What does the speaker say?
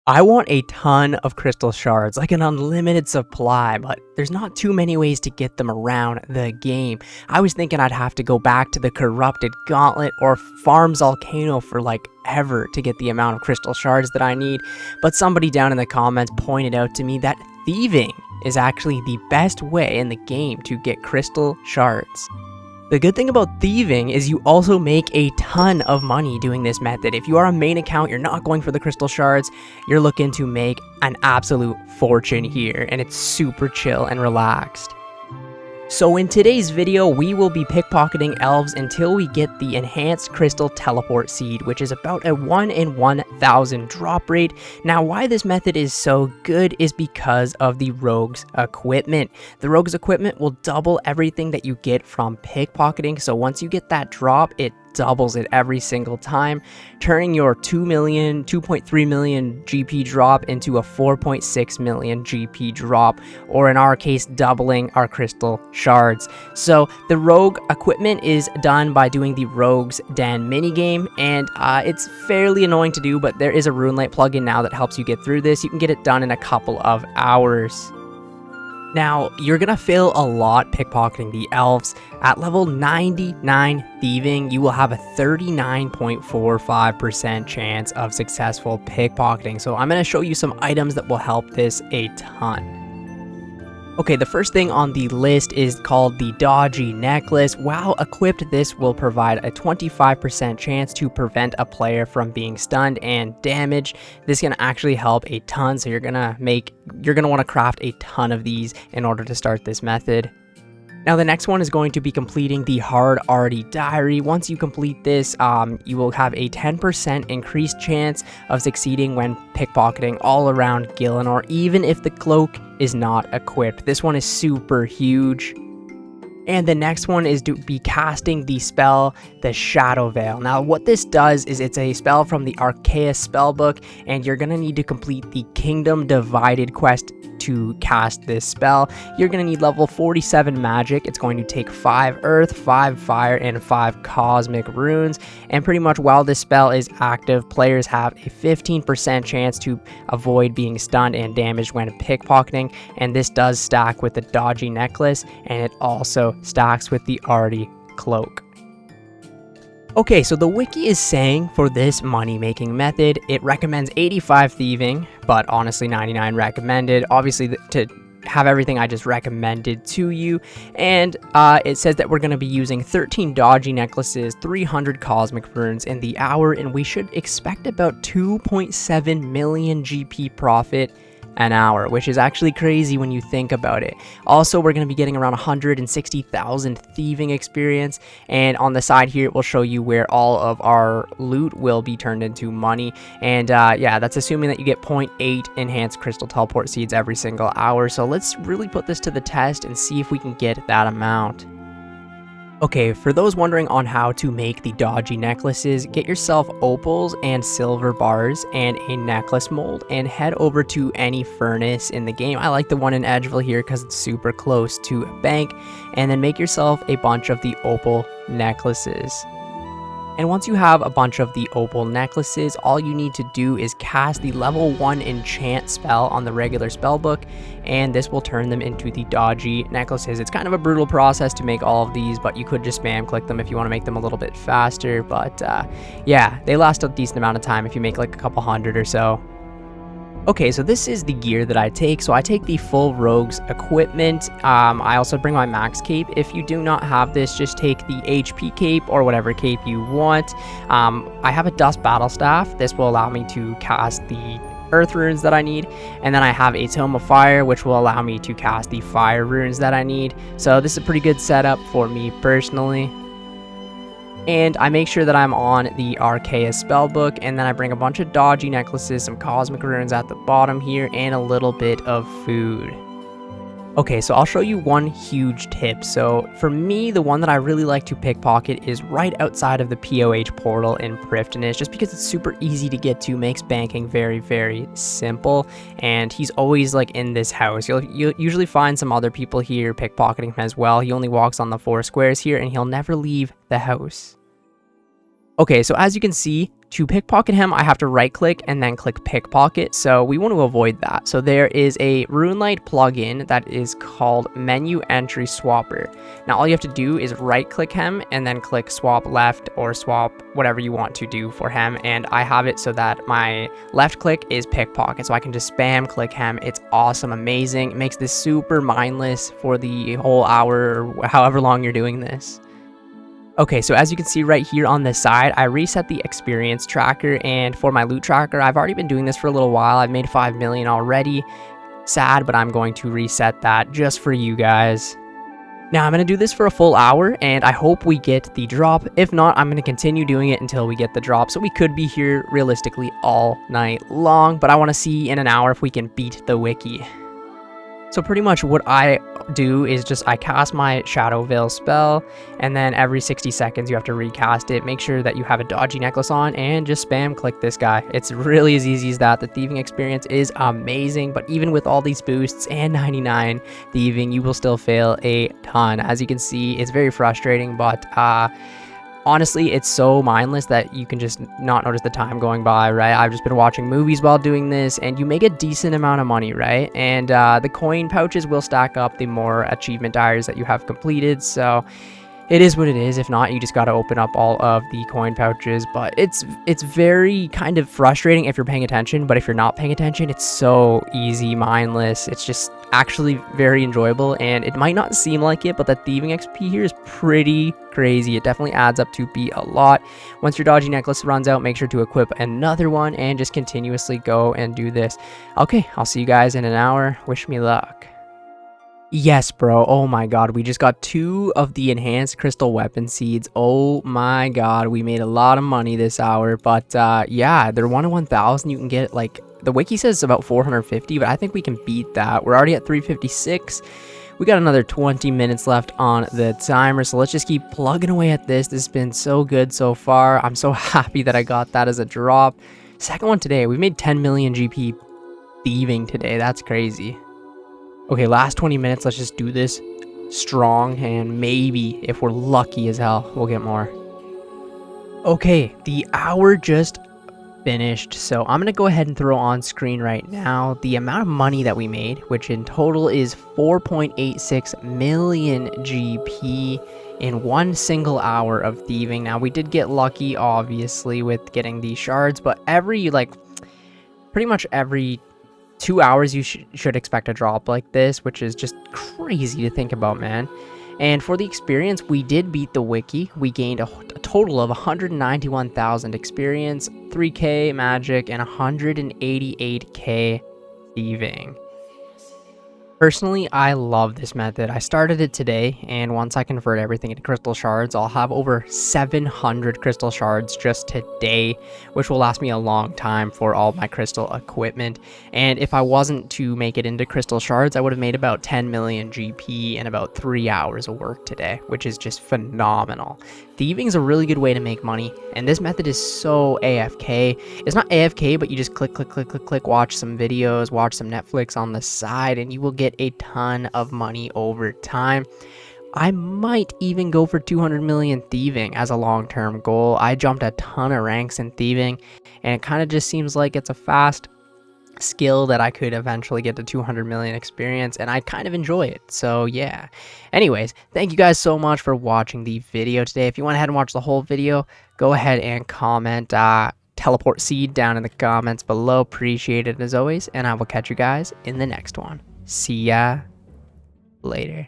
I want a ton of crystal shards, like an unlimited supply, but there's not too many ways to get them around the game. I was thinking I'd have to go back to the corrupted gauntlet or farm Volcano for like ever to get the amount of crystal shards that I need, but somebody down in the comments pointed out to me that thieving is actually the best way in the game to get crystal shards. The good thing about thieving is you also make a ton of money doing this method. If you are a main account, you're not going for the crystal shards, you're looking to make an absolute fortune here, and it's super chill and relaxed. So in today's video, we will be pickpocketing elves until we get the enhanced crystal teleport seed, which is about a 1 in 1,000 drop rate. Now, why this method is so good is because of the rogue's equipment. The rogue's equipment will double everything that you get from pickpocketing, so once you get that drop, it doubles it every single time, turning your 2.3 million GP drop into a 4.6 million GP drop, or in our case, doubling our crystal shards. So the rogue equipment is done by doing the Rogue's Den minigame, and it's fairly annoying to do, but there is a Runelite plugin now that helps you get through this. You can get it done in a couple of hours. Now, you're gonna fail a lot pickpocketing the elves. At level 99 thieving, you will have a 39.45% chance of successful pickpocketing. So I'm gonna show you some items that will help this a ton. Okay, the first thing on the list is called the Dodgy Necklace. While equipped, this will provide a 25% chance to prevent a player from being stunned and damaged. This can actually help a ton, so you're gonna want to craft a ton of these in order to start this method. Now, the next one is going to be completing the Hard Arty Diary. Once you complete this, you will have a 10% increased chance of succeeding when pickpocketing all around Gillinor, even if the cloak is not equipped. This one is super huge. And the next one is to be casting the spell, the Shadow Veil. Now, what this does is it's a spell from the Arceus spellbook, and you're going to need to complete the Kingdom Divided quest to cast this spell. You're going to need level 47 magic. It's going to take 5 earth, 5 fire, and 5 cosmic runes. And pretty much while this spell is active, players have a 15% chance to avoid being stunned and damaged when pickpocketing. And this does stack with the Dodgy Necklace, and it also stacks with the Arty Cloak. Okay, so the wiki is saying for this money-making method, it recommends 85 thieving, but honestly 99 recommended. Obviously, to have everything I just recommended to you, and it says that we're going to be using 13 Dodgy Necklaces, 300 Cosmic Runes in the hour, and we should expect about 2.7 million GP profit an hour, which is actually crazy when you think about it. Also, we're going to be getting around 160,000 thieving experience, and on the side here it will show you where all of our loot will be turned into money. And yeah, that's assuming that you get 0.8 enhanced crystal teleport seeds every single hour. So let's really put this to the test and see if we can get that amount. Okay, for those wondering on how to make the Dodgy Necklaces, get yourself opals and silver bars and a necklace mold and head over to any furnace in the game. I like the one in Edgeville here because it's super close to a bank, and then make yourself a bunch of the opal necklaces. And once you have a bunch of the opal necklaces, all you need to do is cast the level 1 enchant spell on the regular spellbook, and this will turn them into the Dodgy Necklaces. It's kind of a brutal process to make all of these, but you could just spam click them if you want to make them a little bit faster. But yeah, they last a decent amount of time if you make like a couple hundred or so. Okay, so this is the gear that I take. So I take the full Rogue's equipment. I also bring my max cape. If you do not have this, just take the HP cape or whatever cape you want. I have a Dust Battle Staff. This will allow me to cast the earth runes that I need, and then I have a Tome of Fire, which will allow me to cast the fire runes that I need. So this is a pretty good setup for me personally. And I make sure that I'm on the Arceus spellbook, and then I bring a bunch of Dodgy Necklaces, some Cosmic Runes at the bottom here, and a little bit of food. Okay, so I'll show you one huge tip. So for me, the one that I really like to pickpocket is right outside of the POH portal in Prifddinas, just because it's super easy to get to, makes banking very, very simple, and he's always like in this house. You'll usually find some other people here pickpocketing him as well. He only walks on the 4 squares here, and he'll never leave the house. Okay, so as you can see, to pickpocket him, I have to right click and then click pickpocket. So we want to avoid that. So there is a Runelite plugin that is called Menu Entry Swapper. Now all you have to do is right click him and then click swap left or swap whatever you want to do for him. And I have it so that my left click is pickpocket. So I can just spam click him. It's awesome, amazing. It makes this super mindless for the whole hour or however long you're doing this. Okay, so as you can see right here on this side, I reset the experience tracker, and for my loot tracker, I've already been doing this for a little while. I've made 5 million already. Sad, but I'm going to reset that just for you guys. Now, I'm going to do this for a full hour, and I hope we get the drop. If not, I'm going to continue doing it until we get the drop. So we could be here realistically all night long, but I want to see in an hour if we can beat the wiki. So pretty much what I do is just I cast my Shadow Veil spell, and then every 60 seconds you have to recast it. Make sure that you have a dodgy necklace on and just spam click this guy. It's really as easy as that. The thieving experience is amazing, but even with all these boosts and 99 thieving, you will still fail a ton. As you can see, it's very frustrating, but honestly, it's so mindless that you can just not notice the time going by, right? I've just been watching movies while doing this, and you make a decent amount of money, right? And the coin pouches will stack up the more achievement diaries that you have completed, so it is what it is. If not, you just got to open up all of the coin pouches, but it's very kind of frustrating if you're paying attention, but if you're not paying attention, it's so easy, mindless. It's just actually very enjoyable, and it might not seem like it, but the thieving XP here is pretty crazy. It definitely adds up to be a lot. Once your dodgy necklace runs out, make sure to equip another one and just continuously go and do this. Okay, I'll see you guys in an hour. Wish me luck. Yes, bro. Oh my god, we just got 2 of the enhanced crystal weapon seeds. Oh my god, we made a lot of money this hour. But yeah, they're 1 in 1,000. You can get, like, the wiki says about 450, but I think we can beat that. We're already at 356. We got another 20 minutes left on the timer, so let's just keep plugging away at this. This has been so good so far. I'm so happy that I got that as a drop. Second one today. We made 10 million GP thieving today. That's crazy. Okay, last 20 minutes, let's just do this strong, and maybe, if we're lucky as hell, we'll get more. Okay, the hour just finished, so I'm going to go ahead and throw on screen right now the amount of money that we made, which in total is 4.86 million GP in 1 single hour of thieving. Now, we did get lucky, obviously, with getting these shards, but pretty much every 2 hours you should expect a drop like this, which is just crazy to think about, man. And for the experience, we did beat the wiki. We gained a total of 191,000 experience, 3k magic, and 188k thieving. Personally, I love this method. I started it today, and once I convert everything into crystal shards, I'll have over 700 crystal shards just today, which will last me a long time for all my crystal equipment. And if I wasn't to make it into crystal shards, I would have made about 10 million GP in about 3 hours of work today, which is just phenomenal. Thieving is a really good way to make money, and this method is so AFK. It's not AFK, but you just click, click, click, click, click, watch some videos, watch some Netflix on the side, and you will get a ton of money over time. I might even go for 200 million thieving as a long-term goal. I jumped a ton of ranks in thieving, and it kind of just seems like it's a fast skill that I could eventually get to 200 million experience, and I kind of enjoy it. So yeah, anyways, thank you guys so much for watching the video today. If you went ahead and watched the whole video, go ahead and comment teleport seed down in the comments below. Appreciate it as always, and I will catch you guys in the next one. See ya later.